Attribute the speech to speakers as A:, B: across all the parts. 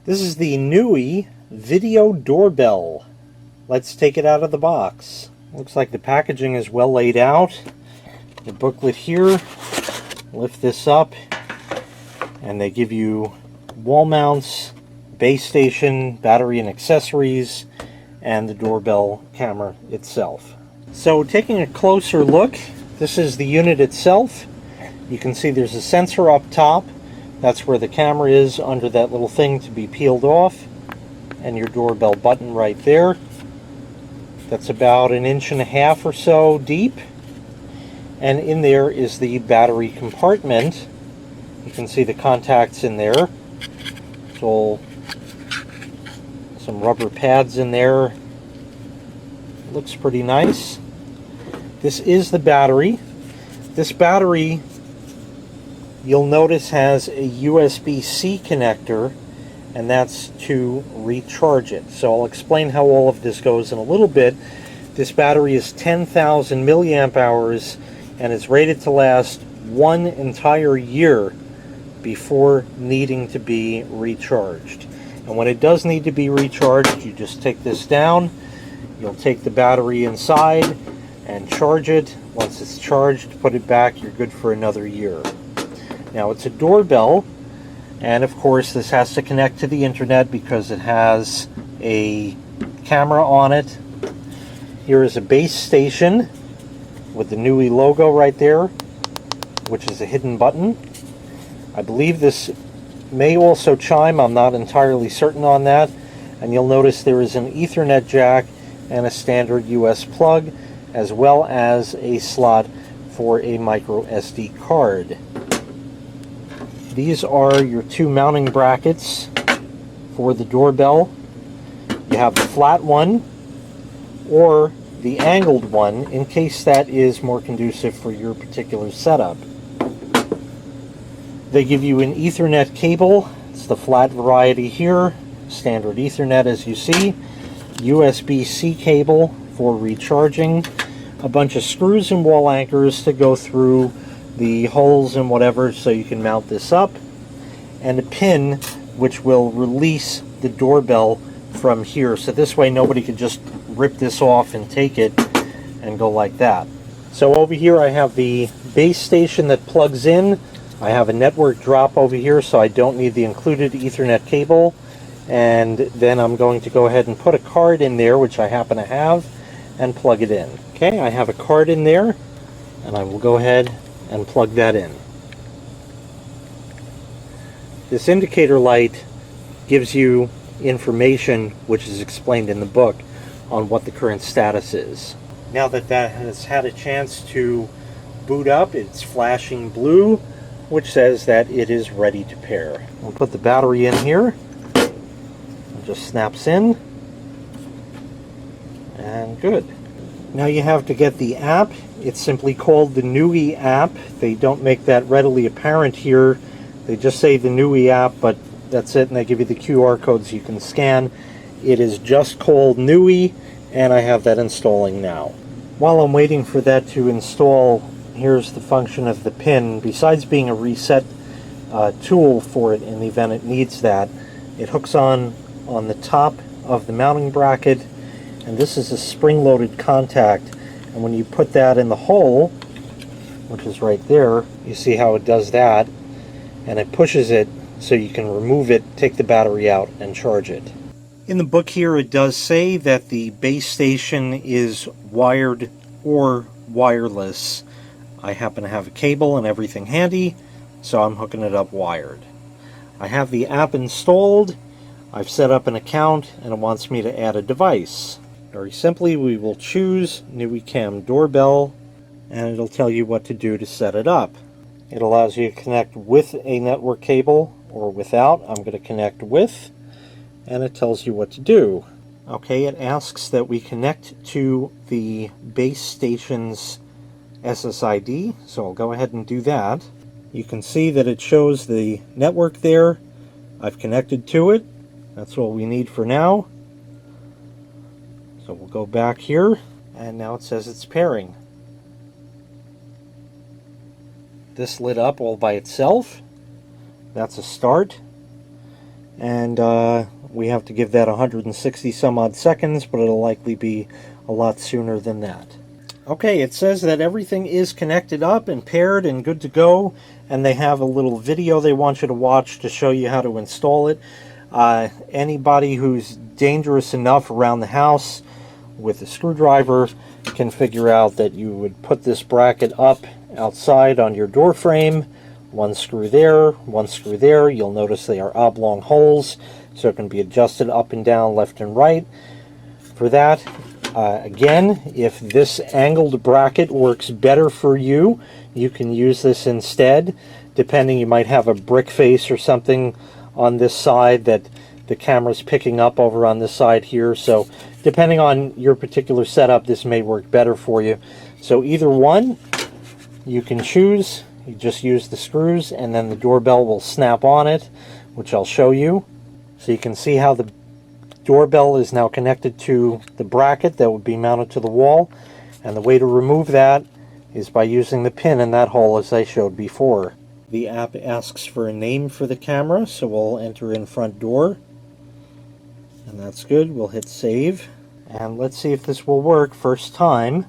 A: This is the Nooie Video Doorbell. Let's take it out of the box. Looks like the packaging is well laid out. The booklet here, lift this up, and they give you wall mounts, base station, battery and accessories, and the doorbell camera itself. So taking a closer look, this is the unit itself. You can see there's a sensor up top. That's where the camera is, under that little thing to be peeled off, and your doorbell button right there. That's about 1.5 inches or so deep, and in there is the battery compartment. You can see the contacts in there. So some rubber pads in there. Looks pretty nice. This is the battery. This battery, you'll notice, has a USB-C connector, and that's to recharge it. So I'll explain how all of this goes in a little bit. This battery is 10,000 milliamp hours and is rated to last 1 entire year before needing to be recharged. And when it does need to be recharged, you just take this down, you'll take the battery inside and charge it. Once it's charged, put it back, you're good for another year. Now, it's a doorbell, and of course this has to connect to the internet because it has a camera on it. Here is a base station with the Nooie logo right there, which is a hidden button. I believe this may also chime, I'm not entirely certain on that. And you'll notice there is an Ethernet jack and a standard US plug, as well as a slot for a micro SD card. These are your 2 mounting brackets for the doorbell. You have the flat one or the angled one, in case that is more conducive for your particular setup. They give you an Ethernet cable. It's the flat variety here, standard Ethernet as you see. USB-C cable for recharging. A bunch of screws and wall anchors to go through the holes and whatever so you can mount this up, and a pin which will release the doorbell from here, so this way nobody could just rip this off and take it and go like that. So over here I have the base station that plugs in. I have a network drop over here, so I don't need the included Ethernet cable, and then I'm going to go ahead and put a card in there, which I happen to have, and plug it in. Okay, I have a card in there, and I will go ahead and plug that in. This indicator light gives you information, which is explained in the book, on what the current status is. Now that that has had a chance to boot up, it's flashing blue, which says that it is ready to pair. We'll put the battery in here. It just snaps in, and good. Now you have to get the app. It's simply called the Nooie app. They don't make that readily apparent here. They just say the Nooie app, but that's it, and they give you the QR codes you can scan. It is just called Nooie, and I have that installing now. While I'm waiting for that to install, here's the function of the pin. Besides being a reset tool for it in the event it needs that, it hooks on the top of the mounting bracket, and this is a spring-loaded contact, and when you put that in the hole, which is right there, you see how it does that, and it pushes it so you can remove it, take the battery out, and charge it. In the book here it does say that the base station is wired or wireless. I happen to have a cable and everything handy, so I'm hooking it up wired. I have the app installed, I've set up an account, and it wants me to add a device. Very simply, we will choose Nooie Cam Doorbell, and it'll tell you what to do to set it up. It allows you to connect with a network cable or without. I'm going to connect with, and it tells you what to do. Okay, it asks that we connect to the base station's SSID, so I'll go ahead and do that. You can see that it shows the network there. I've connected to it. That's all we need for now. So we'll go back here, and now it says it's pairing. This lit up all by itself. That's a start. and we have to give that 160 some odd seconds, but it'll likely be a lot sooner than that. Okay, it says that everything is connected up and paired and good to go, and they have a little video they want you to watch to show you how to install it. Anybody who's dangerous enough around the house with a screwdriver can figure out that you would put this bracket up outside on your door frame. One screw there, one screw there. You'll notice they are oblong holes, so it can be adjusted up and down, left and right. For that, again, if this angled bracket works better for you, you can use this instead. Depending, you might have a brick face or something on this side that the camera's picking up over on this side here. So depending on your particular setup, this may work better for you. So either one, you can choose. You just use the screws and then the doorbell will snap on it, which I'll show you. So you can see how the doorbell is now connected to the bracket that would be mounted to the wall, and the way to remove that is by using the pin in that hole as I showed before. The app asks for a name for the camera, so we'll enter in front door, and that's good. We'll hit save, and let's see if this will work. First time,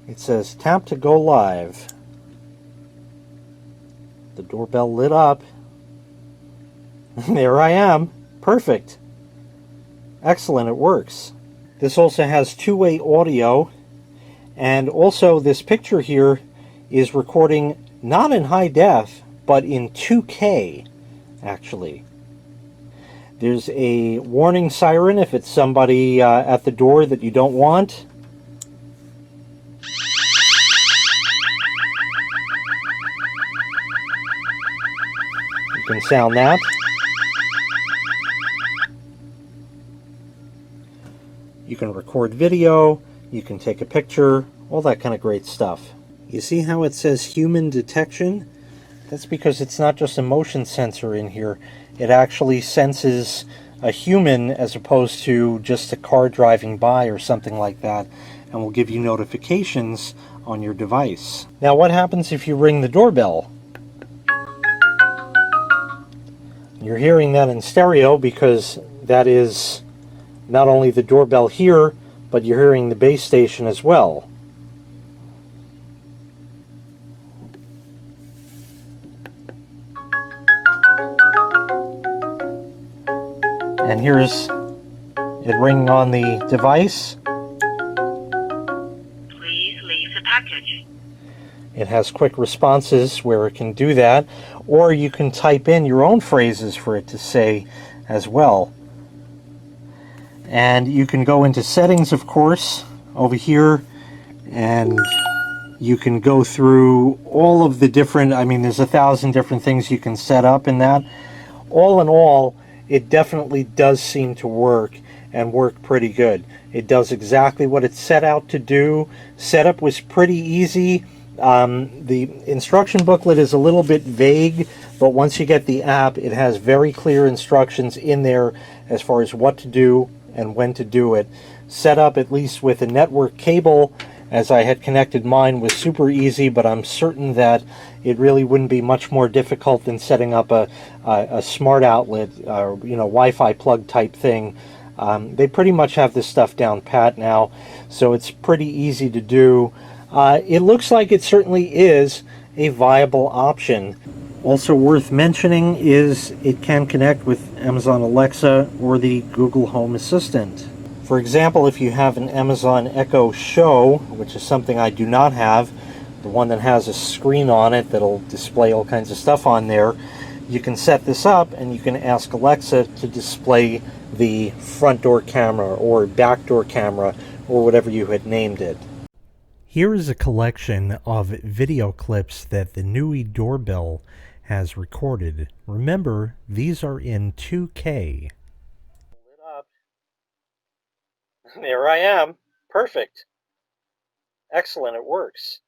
A: it says tap to go live. The doorbell lit up, and there I am. Perfect. Excellent, it works. This also has two-way audio, and also this picture here is recording not in high def, but in 2K, actually. There's a warning siren if it's somebody at the door that you don't want. You can sound that. You can record video, you can take a picture, all that kind of great stuff. You see how it says human detection? That's because it's not just a motion sensor in here. It actually senses a human as opposed to just a car driving by or something like that, and will give you notifications on your device. Now what happens if you ring the doorbell? You're hearing that in stereo because that is not only the doorbell here, but you're hearing the base station as well. And here's it ringing on the device.
B: Please leave the package.
A: It has quick responses where it can do that, or you can type in your own phrases for it to say as well. And you can go into settings, of course, over here, and you can go through all of the different, there's 1,000 different things you can set up in that. All in all, it definitely does seem to work, and work pretty good. It does exactly what it's set out to do. Setup was pretty easy. The instruction booklet is a little bit vague, but once you get the app, it has very clear instructions in there as far as what to do and when to do it. Setup, at least with a network cable, as I had connected mine, was super easy, but I'm certain that it really wouldn't be much more difficult than setting up a smart outlet, Wi-Fi plug type thing. They pretty much have this stuff down pat now, so it's pretty easy to do. It looks like it certainly is a viable option. Also worth mentioning is it can connect with Amazon Alexa or the Google Home Assistant. For example, if you have an Amazon Echo Show, which is something I do not have, the one that has a screen on it that'll display all kinds of stuff on there, you can set this up and you can ask Alexa to display the front door camera or back door camera or whatever you had named it. Here is a collection of video clips that the Nooie Doorbell has recorded. Remember, these are in 2K. There I am. Perfect. Excellent, it works.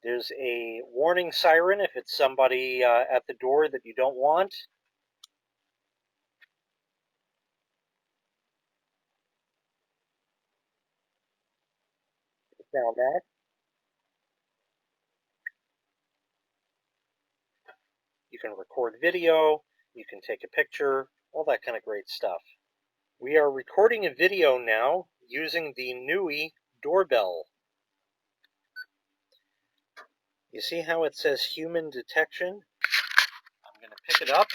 A: There's a warning siren if it's somebody at the door that you don't want. sound out. You can record video, you can take a picture, all that kind of great stuff. We are recording a video now using the Nooie Doorbell. You see how it says human detection? I'm going to pick it up.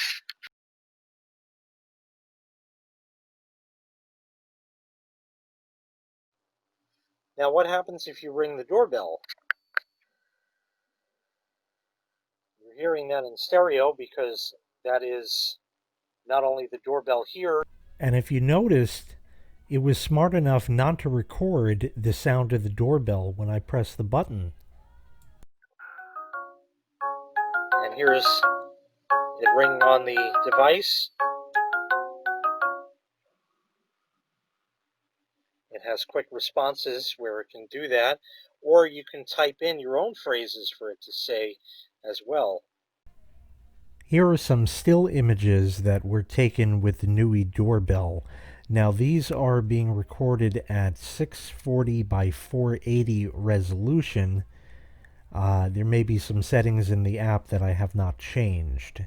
A: Now what happens if you ring the doorbell? You're hearing that in stereo because that is not only the doorbell here. And if you noticed, it was smart enough not to record the sound of the doorbell when I press the button. And here's it ringing on the device. It has quick responses where it can do that, or you can type in your own phrases for it to say as well. Here are some still images that were taken with the Nooie Doorbell. Now these are being recorded at 640 by 480 resolution. There may be some settings in the app that I have not changed.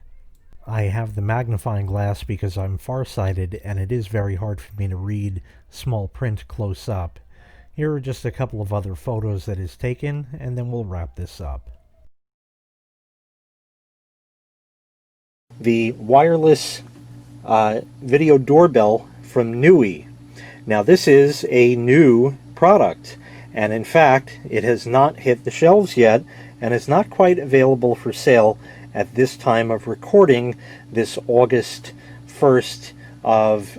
A: I have the magnifying glass because I'm farsighted and it is very hard for me to read small print close up. Here are just a couple of other photos that is taken, and then we'll wrap this up. The wireless video doorbell from Nooie. Now this is a new product, and in fact it has not hit the shelves yet and is not quite available for sale at this time of recording, this August 1st of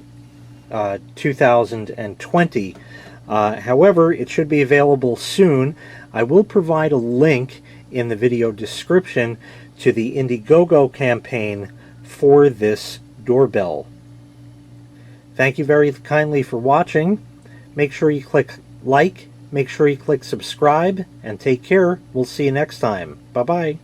A: 2020. However, it should be available soon. I will provide a link in the video description to the Indiegogo campaign for this doorbell. Thank you very kindly for watching. Make sure you click like, make sure you click subscribe, and take care. We'll see you next time. Bye-bye.